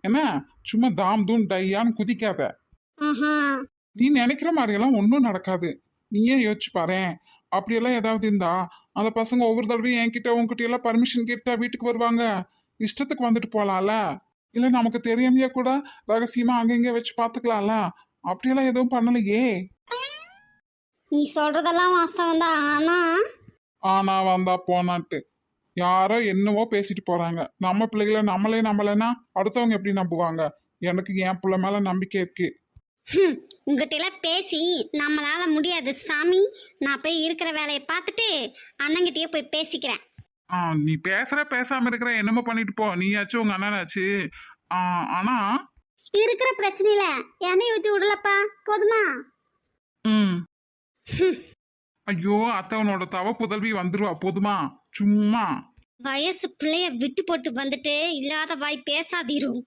என்ன சும்மா தாம் தூம் டையான்னு குதிக்காத. ஆஹா. நீ நினைக்கிற மாதிரியெல்லாம் ஒன்றும் நடக்காது. நீயே யோசிச்சு பாரேன். அப்படியெல்லாம் ஏதாவது இருந்தா அந்த பசங்க ஒவ்வொரு தடவையும் என்கிட்ட உன்கிட்ட எல்லாம் பர்மிஷன் கேட்டா வீட்டுக்கு வருவாங்க. இஷ்டத்துக்கு வந்துட்டு போலாம்ல. இல்ல நமக்கு தெரியாமையே கூட ரகசியமா அங்கங்க வச்சு பாத்துக்கலாம்ல. அப்படியெல்லாம் எதுவும் பண்ணலையே. நீ சொல்றதெல்லாம் வாஸ்தவம் தான். ஆனா ஆனா வந்தா போனான்ட்டு யாரோ என்னவோ பேசிட்டு போறாங்க. நம்ம பிள்ளைகளை நம்மளே நம்பலைன்னா அடுத்தவங்க எப்படி நம்புவாங்க? எனக்கு என் பிள்ளை மேல நம்பிக்கை இருக்கு. உங்ககிட்ட எல்லாம் பேசி நம்மளால முடியாது சாமி. நான் போய் இருக்கிற வேலையை பார்த்துட்டு அண்ணங்கிட்டயே போய் பேசிக்கிறேன். நீ பேசாம இருக்கிற என்னமோ பண்ணிட்டு போ. நீயாச்சும் உங்க அண்ணனாச்சு. ஆனா இருக்கிற பிரச்சனையில எண்ணெய் ஊத்தி விடலப்பா, போதுமா? ம் ஐயோ அத்தவனோட தவ புதல்வி வந்துருவா போதுமா? சும்மா வயசு பிள்ளைய விட்டு போட்டு வந்துட்டு இல்லாத வாய் பேசாதீரும்.